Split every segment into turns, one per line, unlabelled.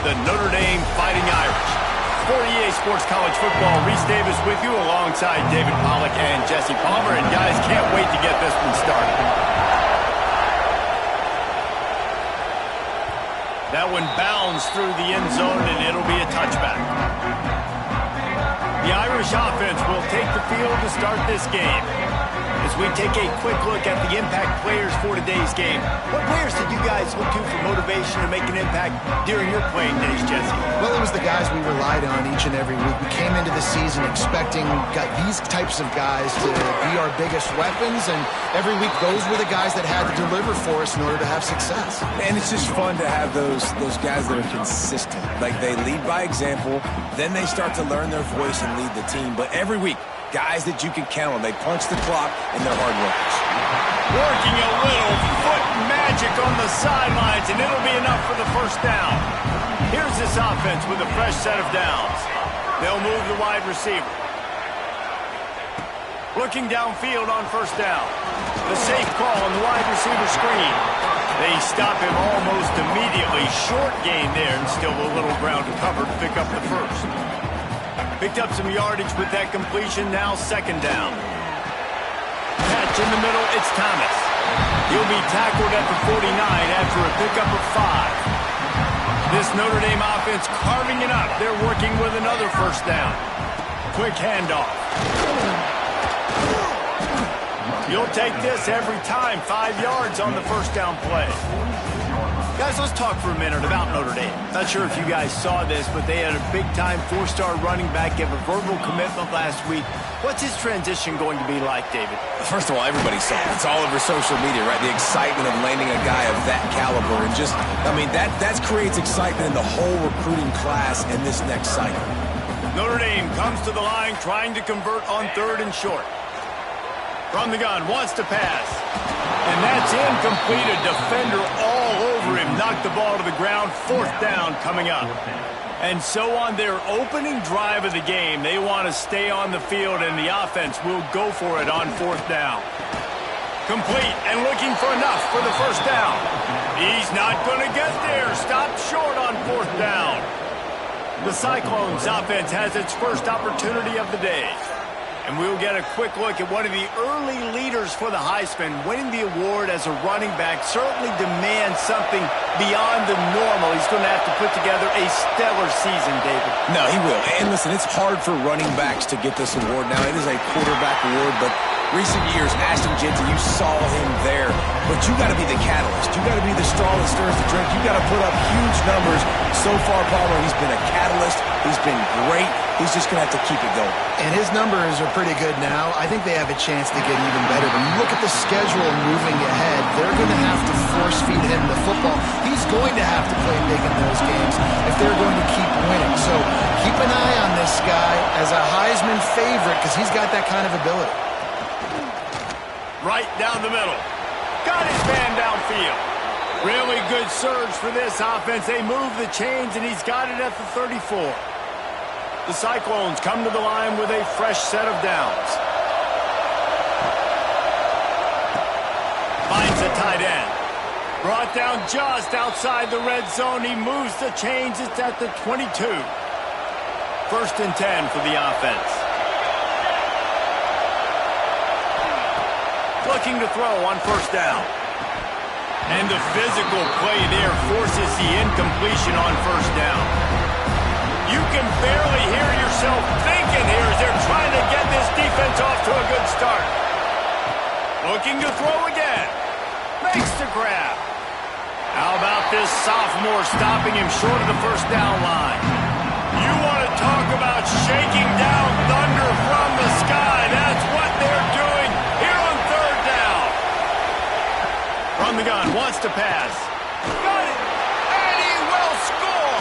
the Notre Dame Fighting Irish. For EA Sports College Football, Reese Davis with you alongside David Pollack and Jesse Palmer. And guys, can't wait to get this one started. That one bounds through the end zone, and it'll be a touchback. The Irish offense will take the field to start this game. As we take a quick look at the impact players for today's game, what players did you guys look to for motivation to make an impact during your playing days, Jesse?
Well, it was the guys we relied on each and every week. We came into the season expecting these types of guys to be our biggest weapons, and every week those were the guys that had to deliver for us in order to have success.
And it's just fun to have those guys that are consistent. Like, they lead by example, then they start to learn their voice and lead the team. But every week, guys that you can count on. They punch the clock, and they're hard workers.
Working a little foot magic on the sidelines, and it'll be enough for the first down. Here's this offense with a fresh set of downs. They'll move the wide receiver. Looking downfield on first down. The safe call on the wide receiver screen. They stop him almost immediately. Short gain there, and still a little ground to cover to pick up the first. Picked up some yardage with that completion. Now second down. Catch in the middle. It's Thomas. He'll be tackled at the 49 after a pickup of 5. This Notre Dame offense carving it up. They're working with another first down. Quick handoff. You'll take this every time. 5 yards on the first down play. Guys, let's talk for a minute about Notre Dame. Not sure if you guys saw this, but they had a big-time 4-star running back give a verbal commitment last week. What's his transition going to be like, David?
First of all, everybody saw it. It's all over social media, right? The excitement of landing a guy of that caliber. And just, I mean, that creates excitement in the whole recruiting class in this next cycle.
Notre Dame comes to the line trying to convert on 3rd and short. From the gun, wants to pass. And that's incomplete. A defender all over him. Knocked the ball to the ground. 4th down coming up. And so on their opening drive of the game, they want to stay on the field, and the offense will go for it on 4th down. Complete and looking for enough for the first down. He's not going to get there. Stopped short on 4th down. The Cyclones offense has its first opportunity of the day. And we'll get a quick look at one of the early leaders for the Heisman. Winning the award as a running back certainly demands something beyond the normal. He's going to have to put together a stellar season, David.
No, he will. And listen, it's hard for running backs to get this award now. It is a quarterback award, but recent years, Ashton Jeanty, you saw him there. But you got to be the catalyst. You got to be the straw that stirs the drink. You got to put up huge numbers. So far, Palmer, he's been a catalyst. He's been great. He's just going to have to keep it going.
And his numbers are pretty good now. I think they have a chance to get even better. But look at the schedule moving ahead. They're going to have to force-feed him the football. He's going to have to play big in those games if they're going to keep winning. So keep an eye on this guy as a Heisman favorite because he's got that kind of ability.
Right down the middle. Got his man downfield. Really good surge for this offense. They move the chains, and he's got it at the 34. The Cyclones come to the line with a fresh set of downs. Finds a tight end. Brought down just outside the red zone. He moves the chains. It's at the 22. 1st and 10 for the offense. Looking to throw on 1st down. And the physical play there forces the incompletion on 1st down. You can barely hear yourself thinking here as they're trying to get this defense off to a good start. Looking to throw again. Makes the grab. How about this sophomore stopping him short of the 1st down line? You want to talk about shaking down thunder from the sky. That's what they're doing here on 3rd down. From the gun, wants to pass. Got it. And he will score.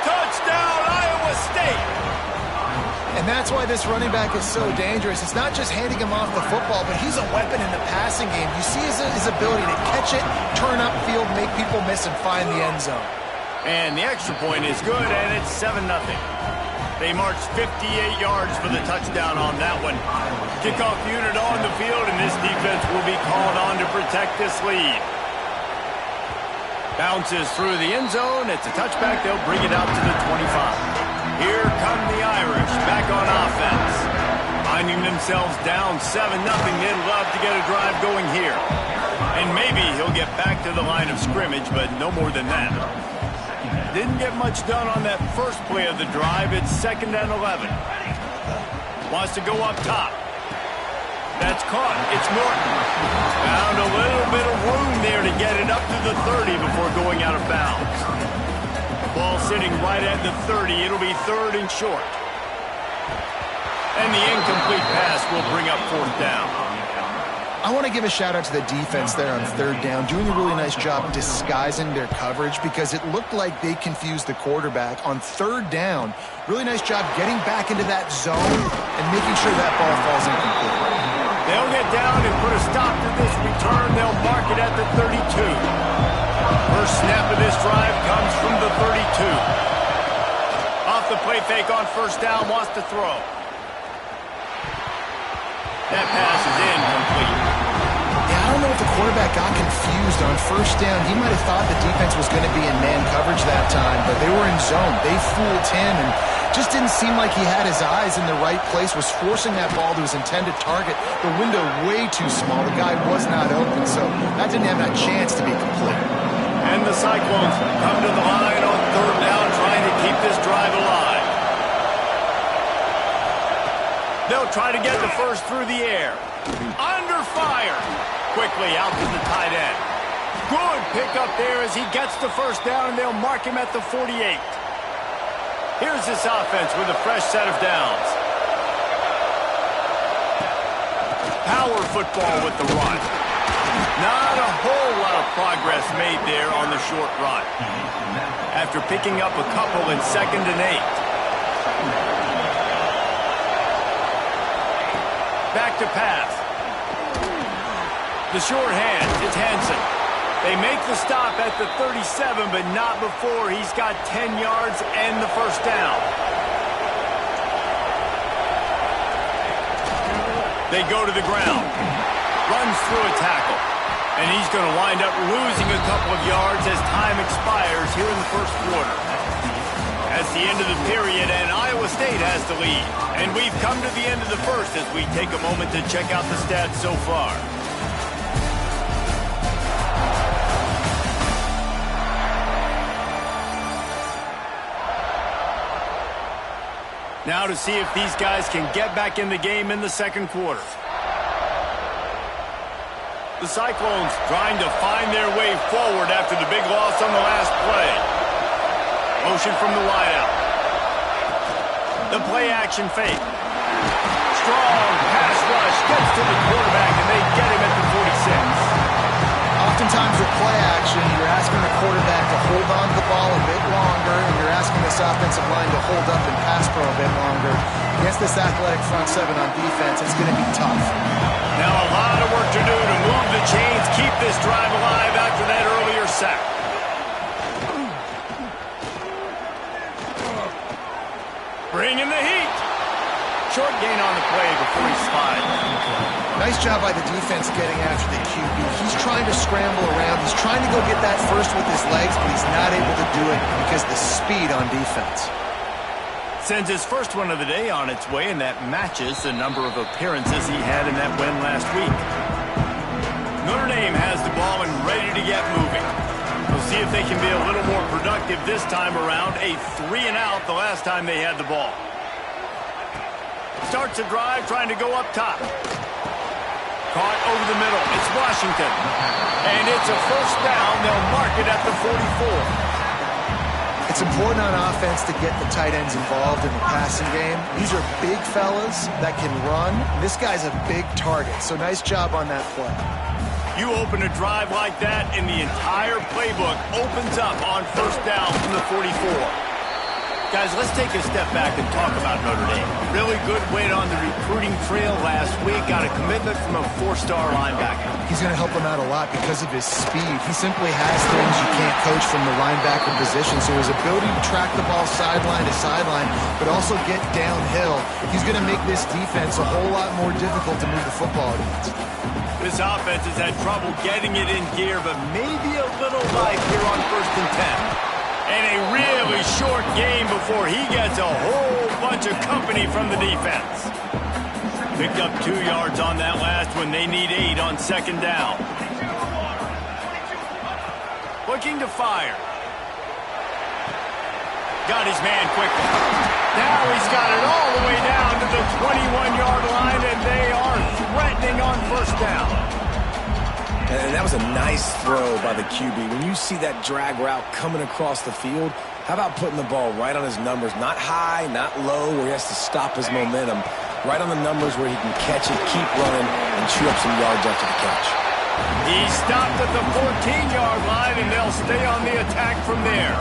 Touchdown, Iowa State.
And that's why this running back is so dangerous. It's not just handing him off the football, but he's a weapon in the passing game. You see his ability to catch it, turn upfield, make people miss, and find the end zone.
And the extra point is good, and it's 7-0. They marched 58 yards for the touchdown on that one. Kickoff unit on the field, and this defense will be called on to protect this lead. Bounces through the end zone. It's a touchback. They'll bring it out to the 25. Here come the Irish back on offense. Finding themselves down 7-0. They'd love to get a drive going here. And maybe he'll get back to the line of scrimmage, but no more than that. Didn't get much done on that first play of the drive. It's 2nd and 11. Wants to go up top. That's caught. It's Norton. Found a little bit of room there to get it up to the 30 before going out of bounds. Ball sitting right at the 30. It'll be 3rd and short. And the incomplete pass will bring up 4th down.
I want to give a shout-out to the defense there on 3rd down, doing a really nice job disguising their coverage because it looked like they confused the quarterback on 3rd down. Really nice job getting back into that zone and making sure that ball falls incomplete.
They'll get down and put a stop to this return. They'll mark it at the 32. First snap of this drive comes from the 32. Off the play fake on 1st down, wants to throw. That pass is incomplete.
Yeah, I don't know if the quarterback got confused on 1st down. He might have thought the defense was going to be in man coverage that time, but they were in zone. They fooled him and just didn't seem like he had his eyes in the right place, was forcing that ball to his intended target. The window way too small. The guy was not open, so that didn't have that chance to be complete.
And the Cyclones come to the line on 3rd down, trying to keep this drive alive. They'll try to get the first through the air. Under fire. Quickly out to the tight end. Good pickup there as he gets the 1st down, and they'll mark him at the 48. Here's this offense with a fresh set of downs. Power football with the run. Not a whole lot of progress made there on the short run. After picking up a couple in 2nd and 8. Back to pass. The short hand, it's Hansen. They make the stop at the 37, but not before he's got 10 yards and the 1st down. They go to the ground. Runs through a tackle. And he's going to wind up losing a couple of yards as time expires here in the 1st quarter. That's the end of the period, and Iowa State has the lead. And we've come to the end of the 1st as we take a moment to check out the stats so far. Now to see if these guys can get back in the game in the 2nd quarter. The Cyclones trying to find their way forward after the big loss on the last play. Motion from the wideout. The play action fake. Strong pass rush gets to the quarterback, and they get him at the 46.
Oftentimes with play action, you're asking the quarterback to hold on to the ball a bit longer, and you're asking this offensive line to hold up and pass pro a bit longer. Against this athletic front 7 on defense, it's going to be tough.
Now a lot of work to do to move the chains, keep this drive alive after that earlier sack. Bring in the heat. Short gain on the play before he slides.
Nice job by the defense getting after the QB. He's trying to scramble around. He's trying to go get that first with his legs, but he's not able to do it because of the speed on defense.
Sends his first one of the day on its way, and that matches the number of appearances he had in that win last week. Notre Dame has the ball and ready to get moving. We'll see if they can be a little more productive this time around. A 3-and-out the last time they had the ball. Starts a drive trying to go up top. Caught over the middle. It's Washington. And it's a 1st down. They'll mark it at the 44.
It's important on offense to get the tight ends involved in the passing game. These are big fellas that can run. This guy's a big target, so nice job on that play.
You open a drive like that, and the entire playbook opens up on 1st down from the 44. Guys, let's take a step back and talk about Notre Dame. Really good win on the recruiting trail last week. Got a commitment from a 4-star linebacker.
He's going to help them out a lot because of his speed. He simply has things you can't coach from the linebacker position. So his ability to track the ball sideline to sideline, but also get downhill, he's going to make this defense a whole lot more difficult to move the football against.
This offense has had trouble getting it in gear, but maybe a little life here on 1st and 10. And a really short game before he gets a whole bunch of company from the defense. Picked up 2 yards on that last one. They need 8 on 2nd down. Looking to fire. Got his man quickly. Now he's got it all the way down to the 21-yard line, and they are threatening on 1st down.
And that was a nice throw by the QB. When you see that drag route coming across the field, how about putting the ball right on his numbers? Not high, not low, where he has to stop his momentum. Right on the numbers where he can catch it, keep running, and chew up some yards after the catch.
He stopped at the 14-yard line, and they'll stay on the attack from there.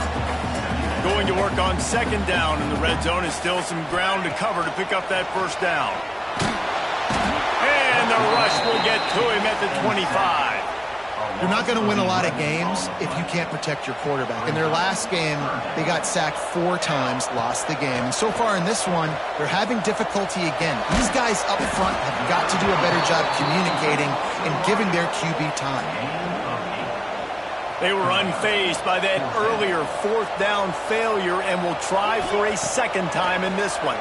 Going to work on 2nd down in the red zone, and still some ground to cover to pick up that 1st down. And the rush will get to him at the 25.
You're not going to win a lot of games if you can't protect your quarterback. In their last game, they got sacked 4 times, lost the game. And so far in this one, they're having difficulty again. These guys up front have got to do a better job communicating and giving their QB time.
They were unfazed by that earlier 4th down failure and will try for a 2nd time in this one.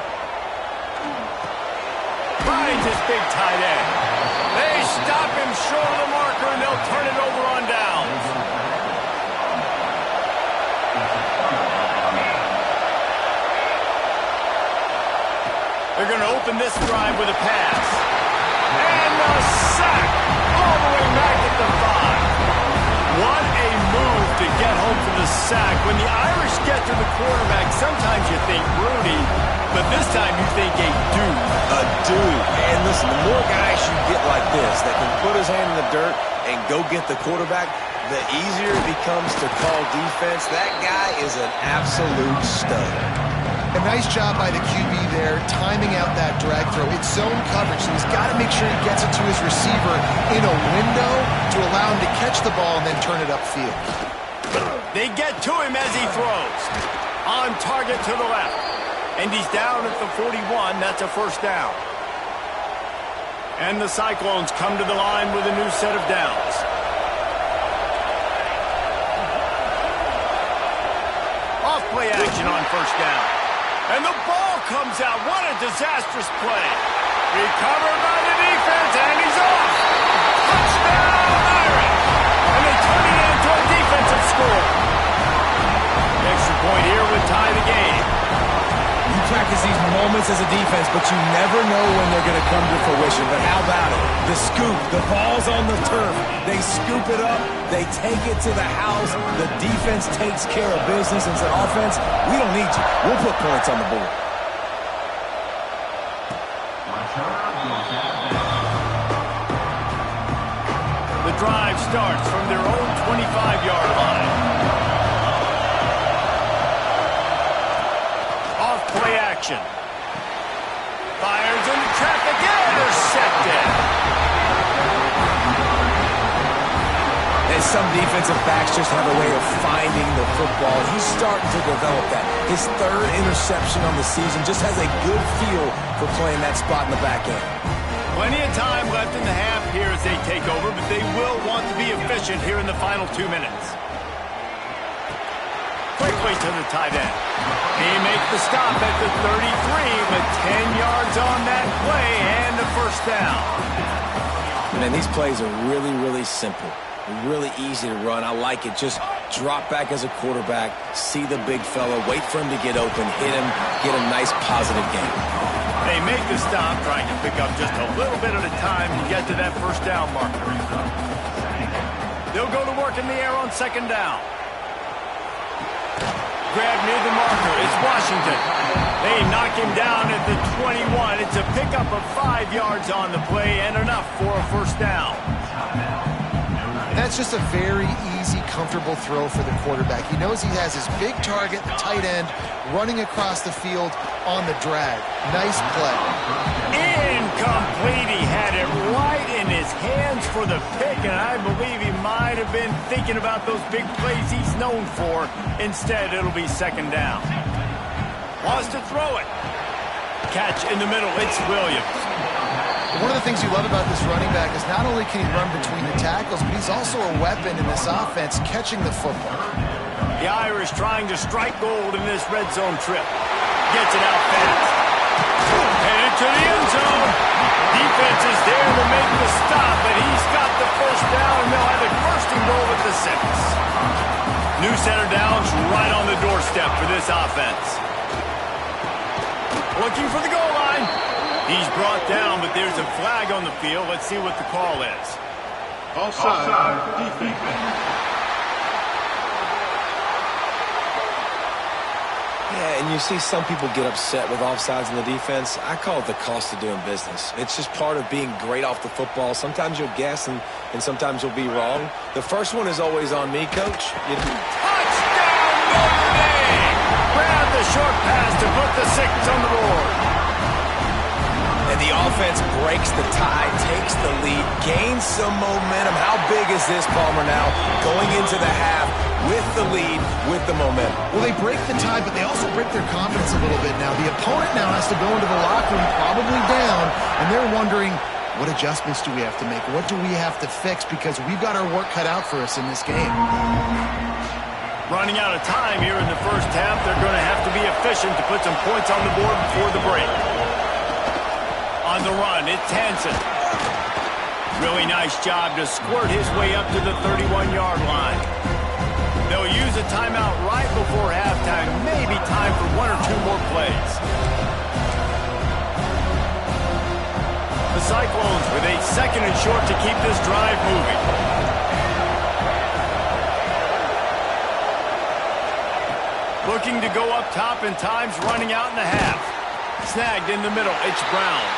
Finds his big tight end. They stop him short of the marker, and they'll turn it over on downs. They're going to open this drive with a pass. And the sack all the way back at the 5. What a move to get home for the sack. When the Irish get to the quarterback, sometimes you think Rudy, but this time you think a dude.
A dude. And listen, the more guys you get like this that can put his hand in the dirt and go get the quarterback, the easier it becomes to call defense. That guy is an absolute stud.
A nice job by the QB there, timing out that drag throw. It's zone coverage, so he's got to make sure he gets it to his receiver in a window to allow him to catch the ball and then turn it upfield.
They get to him as he throws. On target to the left. And he's down at the 41. That's a 1st down. And the Cyclones come to the line with a new set of downs. Off play action on 1st down. And the ball comes out. What a disastrous play. Recovered by the defense, and he's off. Touchdown, Irish. And they turn it into a defensive score. Extra point here would tie the game.
You practice these moments as a defense, but you never know when they're going to come to fruition. But how about it? The scoop, the ball's on the turf. They scoop it up. They take it to the house. The defense takes care of business and says, offense, we don't need you. We'll put points on the board.
The drive starts from their own 25-yard line. Off play action. Fires into traffic, intercepted.
And some defensive backs just have a way of finding the football. He's starting to develop that. His 3rd interception on the season, just has a good feel for playing that spot in the back end.
Plenty of time left in the half here as they take over, but they will want to be efficient here in the final 2 minutes. Quickly to the tight end. He makes the stop at the 33 with 10 yards on that play and a 1st down.
Man, these plays are really, really simple. Really easy to run. I like it. Just drop back as a quarterback, see the big fella, wait for him to get open, hit him, get a nice positive game.
They make the stop, trying to pick up just a little bit at a time to get to that 1st down marker. They'll go to work in the air on 2nd down. Grab near the marker. It's Washington. They knock him down at the 21. It's a pickup of 5 yards on the play and enough for a 1st down.
That's just a very easy, comfortable throw for the quarterback. He knows he has his big target, the tight end, running across the field on the drag. Nice play.
Incomplete. He had it right in his hands for the pick, and I believe he might have been thinking about those big plays he's known for. Instead, it'll be second down. Wants to throw it. Catch in the middle. It's Williams.
One of the things you love about this running back is not only can he run between the tackles, but he's also a weapon in this offense catching the football.
The Irish trying to strike gold in this red zone trip. Gets it out fast. Headed to the end zone. Defense is there to make the stop, but he's got the first down, and they'll have it first and goal at the 6. New center downs right on the doorstep for this offense. Looking for the goal line. He's brought down, but there's a flag on the field. Let's see what the call is.
Offside, defense.
Yeah, and you see some people get upset with offsides in the defense. I call it the cost of doing business. It's just part of being great off the football. Sometimes you'll guess, and sometimes you'll be wrong. The first one is always on me, Coach.
Touchdown, Notre Dame! Grab the short pass to put the 6 on the board.
And the offense breaks the tie, takes the lead, gains some momentum. How big is this, Palmer, now? Going into the half with the lead, with the momentum.
Well, they break the tie, but they also break their confidence a little bit now. The opponent now has to go into the locker room, probably down, and they're wondering, what adjustments do we have to make? What do we have to fix? Because we've got our work cut out for us in this game.
Running out of time here in the first half. They're going to have to be efficient to put some points on the board before the break. On the run, it's Hansen. Really nice job to squirt his way up to the 31-yard line. They'll use a timeout right before halftime. Maybe time for 1 or 2 more plays. The Cyclones with a 2nd and short to keep this drive moving. Looking to go up top, and time's running out in the half. Snagged in the middle, it's Brown.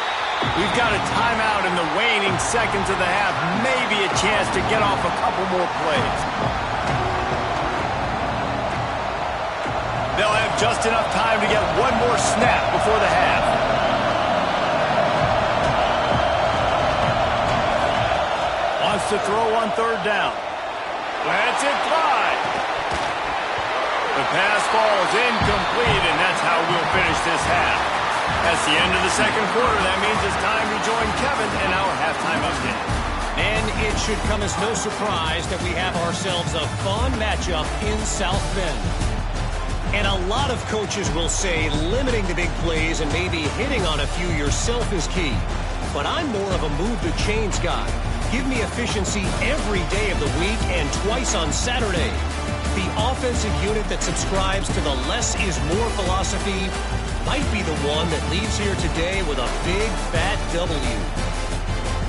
We've got a timeout in the waning seconds of the half. Maybe a chance to get off a couple more plays. They'll have just enough time to get one more snap before the half. Wants to throw on 3rd down. Lets it fly. The pass falls incomplete, and that's how we'll finish this half. That's the end of the 2nd quarter. That means it's time to join Kevin in our halftime update.
And it should come as no surprise that we have ourselves a fun matchup in South Bend. And a lot of coaches will say limiting the big plays and maybe hitting on a few yourself is key. But I'm more of a move the chains guy. Give me efficiency every day of the week and twice on Saturday. The offensive unit that subscribes to the less is more philosophy might be the one that leaves here today with a big, fat W.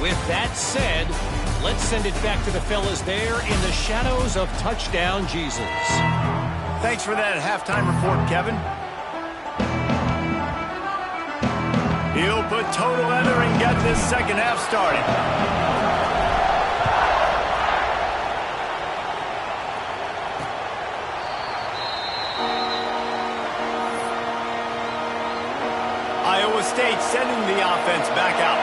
With that said, let's send it back to the fellas there in the shadows of Touchdown Jesus.
Thanks for that halftime report, Kevin. He'll put toe to leather and get this 2nd half started. Iowa State sending the offense back out.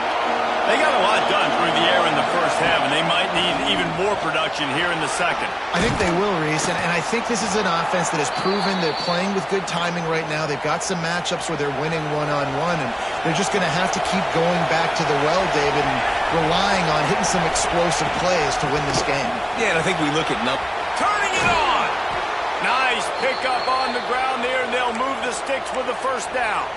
They got a lot done through the air in the first half, and they might need even more production here in the 2nd.
I think they will, Reese, and I think this is an offense that has proven they're playing with good timing right now. They've got some matchups where they're winning one-on-one, and they're just going to have to keep going back to the well, David, and relying on hitting some explosive plays to win this game.
Yeah, and I think we look at
Turning it on! Nice pickup on the ground there, and they'll move the sticks with the first down.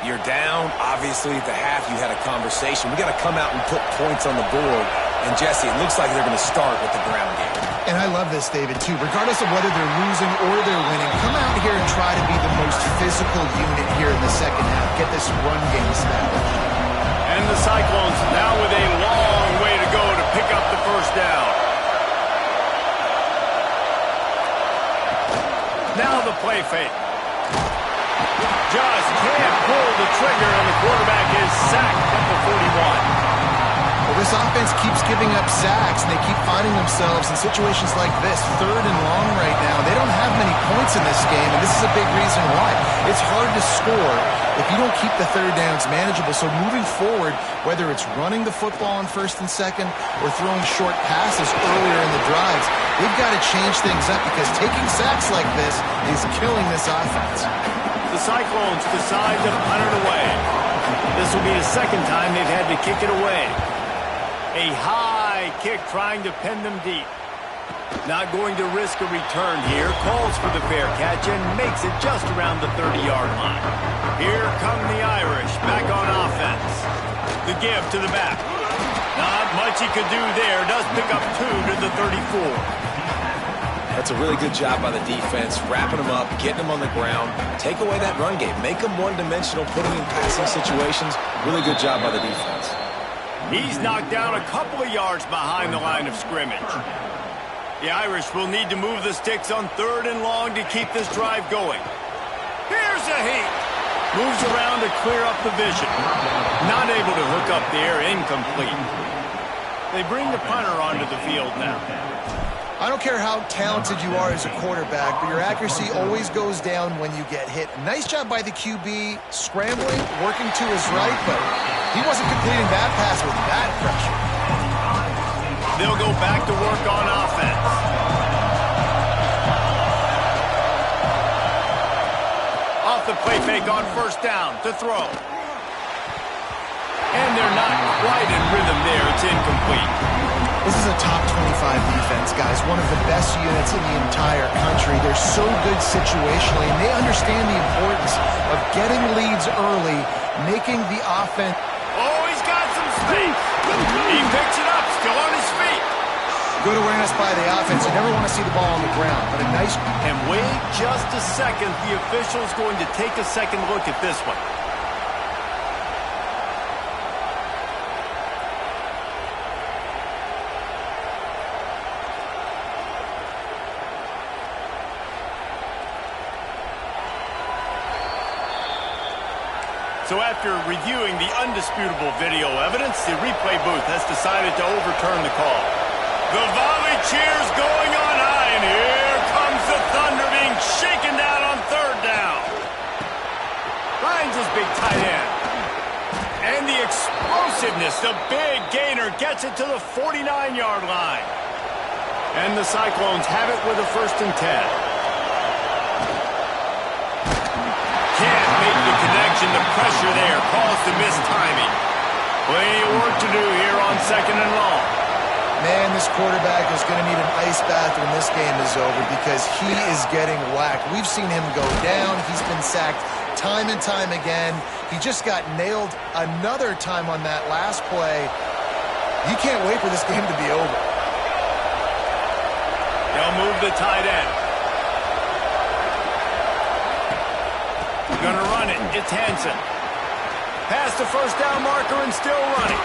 You're down. Obviously, at the half, you had a conversation. We got to come out and put points on the board. And, Jesse, it looks like they're going to start with the ground game.
And I love this, David, too. Regardless of whether they're losing or they're winning, come out here and try to be the most physical unit here in the 2nd half. Get this run game established.
And the Cyclones now with a long way to go to pick up the first down. Now the play fake. Just can't pull the trigger, and the quarterback is sacked at the 41.
Well, This offense keeps giving up sacks, and they keep finding themselves in situations like this, 3rd and long right now. They don't have many points in this game, and this is a big reason why. It's hard to score if you don't keep the 3rd downs manageable. So moving forward, whether it's running the football on 1st and 2nd or throwing short passes earlier in the drives, they've got to change things up because taking sacks like this is killing this offense.
The Cyclones decide to punt it away. This will be the 2nd time they've had to kick it away. A high kick trying to pin them deep. Not going to risk a return here. Calls for the fair catch and makes it just around the 30-yard line. Here come the Irish back on offense. The give to the back. Not much he could do there. Does pick up 2 to the 34.
That's a really good job by the defense, wrapping them up, getting them on the ground, take away that run game, make them one-dimensional, put them in passing situations. Really good job by the defense.
He's knocked down a couple of yards behind the line of scrimmage. The Irish will need to move the sticks on 3rd and long to keep this drive going. Here's a heat. Moves around to clear up the vision. Not able to hook up there, incomplete. They bring the punter onto the field now.
I don't care how talented you are as a quarterback, but your accuracy always goes down when you get hit. Nice job by the QB, scrambling, working to his right, but he wasn't completing that pass with that pressure.
They'll go back to work on offense. Off the play fake on 1st down to throw. And they're not quite in rhythm there. It's incomplete.
This is a top 25 defense, guys. One of the best units in the entire country. They're so good situationally, and they understand the importance of getting leads early, making the offense.
Oh, he's got some space. He picks it up, still on his feet.
Good awareness by the offense. You never want to see the ball on the ground, but a nice.
And wait just a second. The official's going to take a second look at this one. So after reviewing the undisputable video evidence, the replay booth has decided to overturn the call. The volley cheers going on high, and here comes the Thunder being shaken down on 3rd down. Finds his big tight end. And the explosiveness, the big gainer gets it to the 49-yard line. And the Cyclones have it with a 1st and 10. Can't make the connection. The pressure there calls the missed timing. Plenty of work to do here on 2nd and long.
Man, this quarterback is going to need an ice bath when this game is over because he is getting whacked. We've seen him go down. He's been sacked time and time again. He just got nailed another time on that last play. You can't wait for this game to be over.
They'll move the tight end. Gonna run it. It's Hansen. Past the 1st down marker and still running.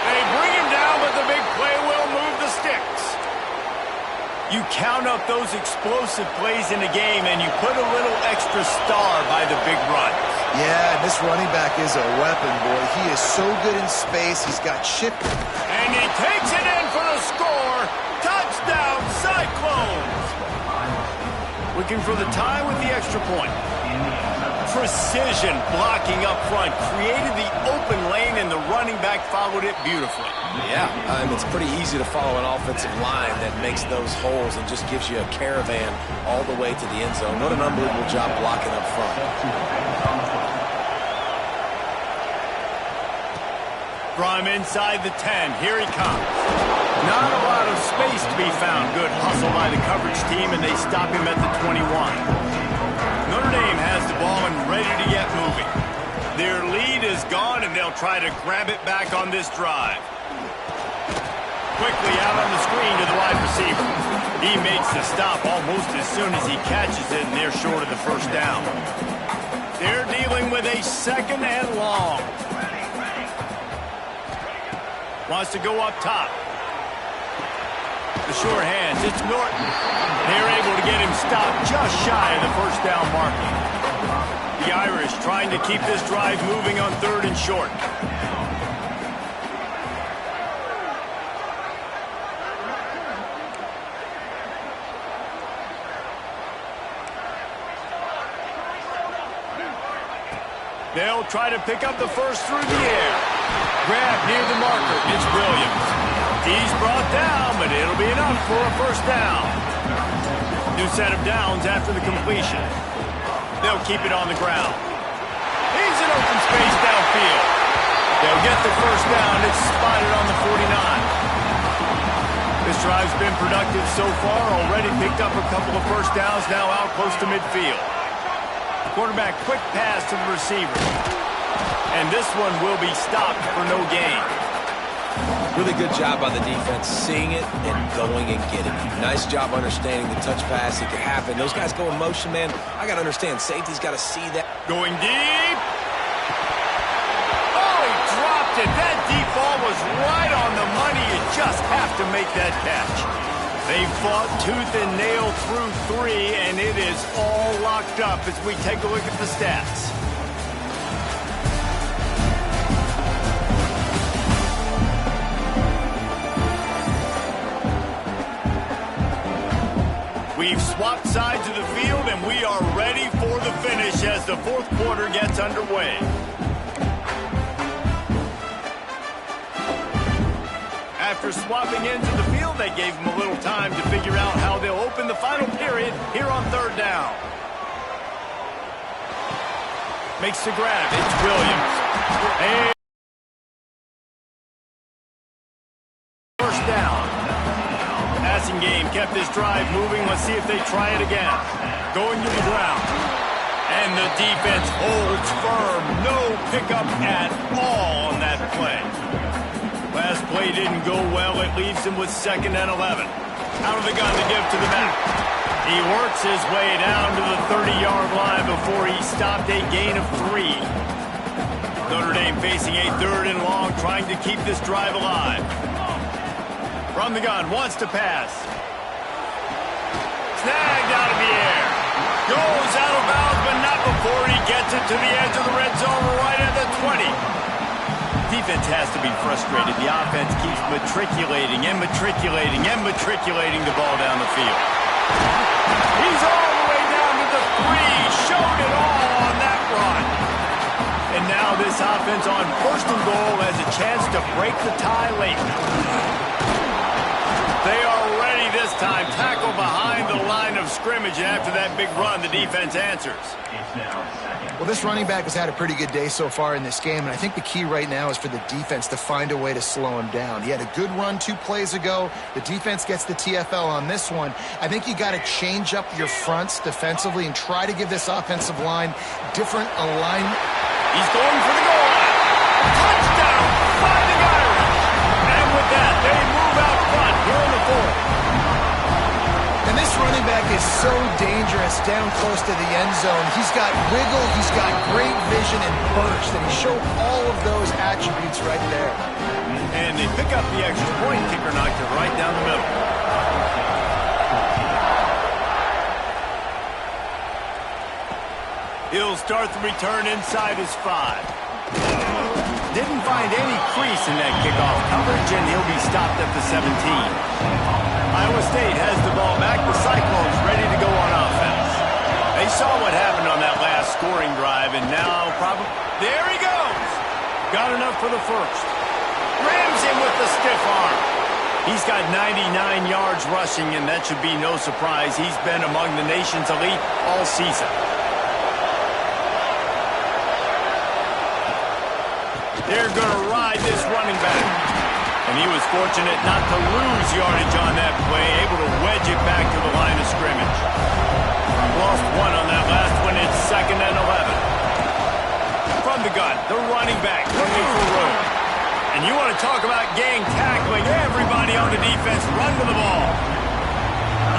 They bring him down, but the big play will move the sticks. You count up those explosive plays in the game, and you put a little extra star by the big runs.
Yeah, this running back is a weapon, boy. He is so good in space. He's got chip.
And he takes it in for the score. Touchdown, Cyclones. Looking for the tie with the extra point. Precision blocking up front created the open lane, and the running back followed it beautifully.
Yeah, it's pretty easy to follow an offensive line that makes those holes and just gives you a caravan all the way to the end zone. What an unbelievable job blocking up front.
From inside the 10, here he comes. Not a lot of space to be found. Good hustle by the coverage team, and they stop him at the 21. Notre Dame has the ball and ready to get moving. Their lead is gone, and they'll try to grab it back on this drive. Quickly out on the screen to the wide receiver. He makes the stop almost as soon as he catches it, and they're short of the 1st down. They're dealing with a 2nd and long. Wants to go up top. The sure hands, it's Norton. They're able to get him stopped just shy of the 1st down marker. The Irish trying to keep this drive moving on 3rd and short. They'll try to pick up the first through the air. Grab near the marker. It's Williams. He's brought down, but it'll be enough for a first down. New set of downs after the completion. They'll keep it on the ground. He's in open space downfield. They'll get the first down. It's spotted on the 49. This drive's been productive so far. Already picked up a couple of first downs, now out close to midfield. Quarterback quick pass to the receiver. And this one will be stopped for no gain.
Really good job by the defense, seeing it and going and getting it. Nice job understanding the touch pass. It can happen. Those guys go in motion, man. I got to understand. Safety's got to see that.
Going deep. Oh, he dropped it. That deep ball was right on the money. You just have to make that catch. They fought tooth and nail through 3, and it is all locked up as we take a look at the stats. We've swapped sides of the field, and we are ready for the finish as the fourth quarter gets underway. After swapping into the field, they gave them a little time to figure out how they'll open the final period here on third down. Makes the grab. It's Williams. And first down. Passing game kept this drive moving. Let's see if they try it again. Going to the ground. And the defense holds firm. No pickup at all on that play. Last play didn't go well. It leaves him with 2nd and 11. Out of the gun to give to the back. He works his way down to the 30-yard line before he stopped a gain of 3. Notre Dame facing a 3rd and long, trying to keep this drive alive. From the gun, wants to pass. Snagged out of the air. Goes out of bounds, but not before he gets it to the edge of the red zone right at the 20. Defense has to be frustrated. The offense keeps matriculating and matriculating and matriculating the ball down the field. He's all the way down to the 3. Showed it all on that run. And now this offense on 1st and goal has a chance to break the tie late. They are ready this time. Tackle behind the line of scrimmage. And after that big run, the defense answers.
Well, this running back has had a pretty good day so far in this game, and I think the key right now is for the defense to find a way to slow him down. He had a good run 2 plays ago. The defense gets the TFL on this one. I think you got to change up your fronts defensively and try to give this offensive line different alignment.
He's going for the goal line. Touchdown, Fighting Irish. And with that, they move out front here in the 4th.
And this running back is so dangerous down close to the end zone. He's got wiggle, he's got great vision and burst, and he showed all of those attributes right there.
And they pick up the extra point. Kicker knocked it right down the middle. He'll start the return inside his 5. Didn't find any crease in that kickoff coverage, and he'll be stopped at the 17. Iowa State has the ball back. The Cyclones ready to go on offense. They saw what happened on that last scoring drive, and now probably... There he goes! Got enough for the first. Rams him with the stiff arm. He's got 99 yards rushing, and that should be no surprise. He's been among the nation's elite all season. They're going to ride this running back. And he was fortunate not to lose yardage on that play, able to wedge it back to the line of scrimmage. Lost 1 on that last one. It's 2nd and 11. From the gun, the running back looking for room. And you want to talk about gang tackling, everybody on the defense run to the ball.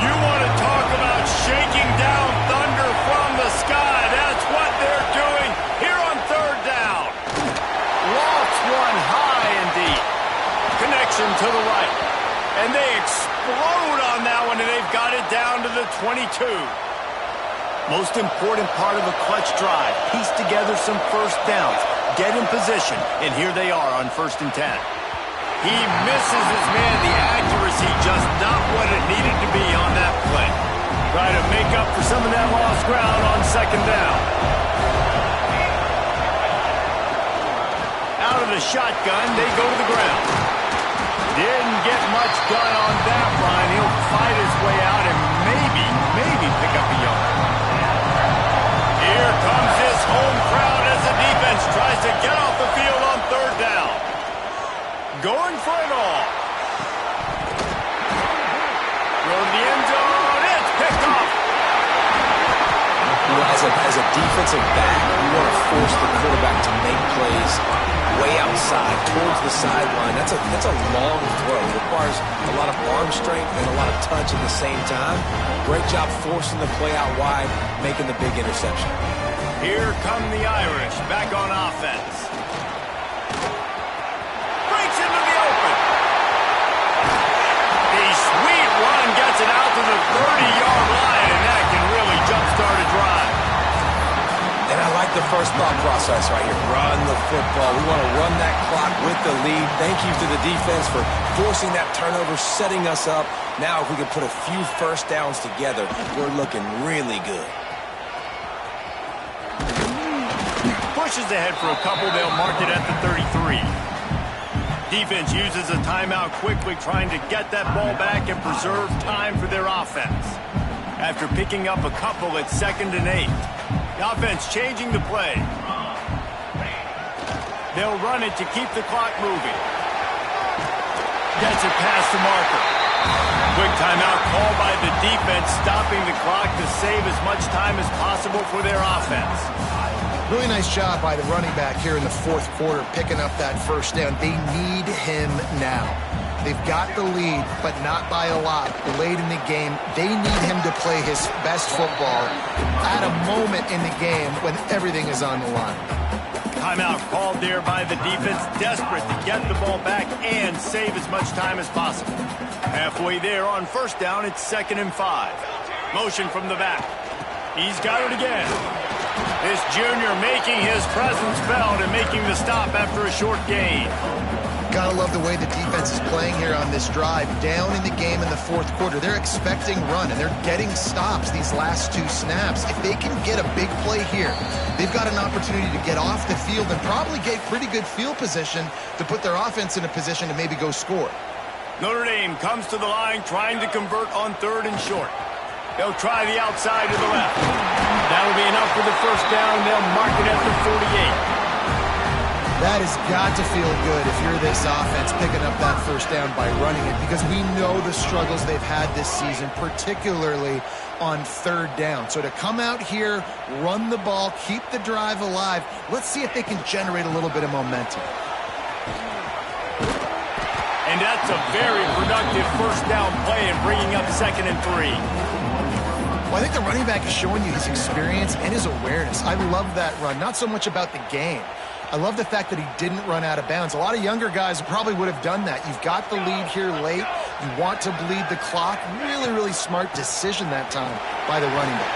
You want to talk about shaking down thunder from the sky. That's what they're doing here on 3rd down. Lofts one high and deep. Connection to the right. And they explode on that one, and they've got it down to the 22. Most important part of a clutch drive. Piece together some first downs. Get in position. And here they are on 1st and 10. He misses his man. The accuracy just not what it needed to be on that play. Try to make up for some of that lost ground on 2nd down. shotgun. They go to the ground. Didn't get much done on that line. He'll fight his way out and maybe pick up a yard. Here comes his home crowd as the defense tries to get off the field on third down. Going for it all. Throw to the end zone. It's picked off.
As a defensive back, you want to force the quarterback to make plays way outside, towards the sideline. That's a long throw. It requires a lot of arm strength and a lot of touch at the same time. Great job forcing the play out wide, making the big interception.
Here come the Irish, back on offense. Breaks into the open. The sweet run gets it out to the 30-yard line, and that can really jumpstart a drive.
And I like the first thought process right here. Run the football. We want to run that clock with the lead. Thank you to the defense for forcing that turnover, setting us up. Now if we can put a few first downs together, we're looking really good.
Pushes ahead for a couple. They'll mark it at the 33. Defense uses a timeout quickly, trying to get that ball back and preserve time for their offense. After picking up a couple, it's 2nd and 8. The offense changing the play. They'll run it to keep the clock moving. Gets it past the marker. Quick timeout called by the defense, stopping the clock to save as much time as possible for their offense.
Really nice job by the running back here in the fourth quarter, picking up that first down. They need him now. They've got the lead, but not by a lot. Late in the game, they need him to play his best football at a moment in the game when everything is on the line.
Timeout called there by the defense, desperate to get the ball back and save as much time as possible. Halfway there on first down, it's 2nd and 5. Motion from the back. He's got it again. This junior making his presence felt and making the stop after a short gain.
Gotta love the way the defense is playing here on this drive. Down in the game in the fourth quarter. They're expecting run, and they're getting stops these last 2 snaps. If they can get a big play here, they've got an opportunity to get off the field and probably get pretty good field position to put their offense in a position to maybe go score.
Notre Dame comes to the line trying to convert on 3rd and short. They'll try the outside to the left. That'll be enough for the first down. They'll mark it at the 48.
That has got to feel good if you're this offense picking up that first down by running it, because we know the struggles they've had this season, particularly on 3rd down. So to come out here, run the ball, keep the drive alive, let's see if they can generate a little bit of momentum.
And that's a very productive first down play and bringing up 2nd and 3.
Well, I think the running back is showing you his experience and his awareness. I love that run, not so much about the game. I love the fact that he didn't run out of bounds. A lot of younger guys probably would have done that. You've got the lead here late. You want to bleed the clock. Really, really smart decision that time by the running back.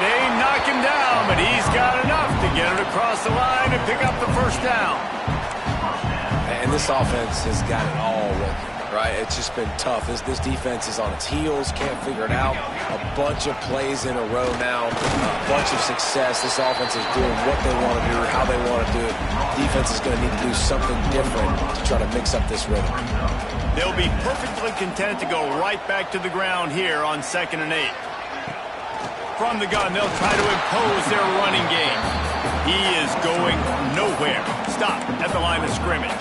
They knock him down, but he's got enough to get it across the line and pick up the first down.
And this offense has got it all working, right? It's just been tough. This defense is on its heels, can't figure it out. A bunch of plays in a row now, a bunch of success. This offense is doing what they want to do, how they want to do it. Defense is going to need to do something different to try to mix up this rhythm.
They'll be perfectly content to go right back to the ground here on 2nd and 8. From the gun, they'll try to impose their running game. He is going nowhere. Stop at the line of scrimmage.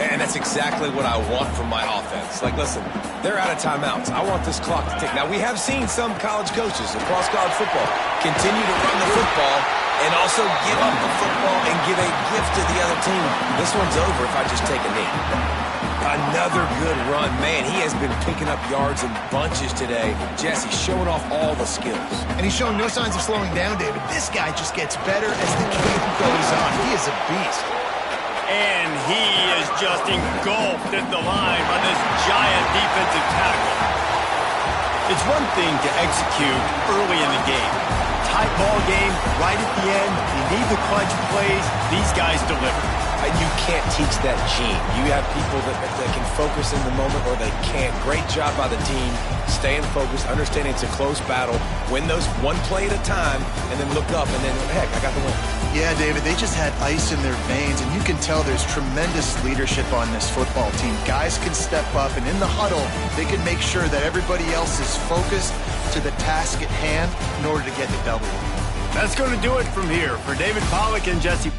And that's exactly what I want from my offense. Like, listen, they're out of timeouts. I want this clock to tick. Now, we have seen some college coaches across college football continue to run the football and also give up the football and give a gift to the other team. This one's over if I just take a knee. Another good run. Man, he has been picking up yards in bunches today. Jesse showing off all the skills.
And he's showing no signs of slowing down, David. This guy just gets better as the game goes on. He is a beast.
And he is just engulfed at the line by this giant defensive tackle. It's one thing to execute early in the game. Tight ball game, right at the end. You need the clutch plays. These guys deliver.
You can't teach that gene. You have people that can focus in the moment or they can't. Great job by the team, staying focused, understanding it's a close battle, win those one play at a time, and then look up and then, heck, I got the win.
Yeah, David, they just had ice in their veins, and you can tell there's tremendous leadership on this football team. Guys can step up, and in the huddle, they can make sure that everybody else is focused to the task at hand in order to get the W.
That's going to do it from here. For David Pollack and Jesse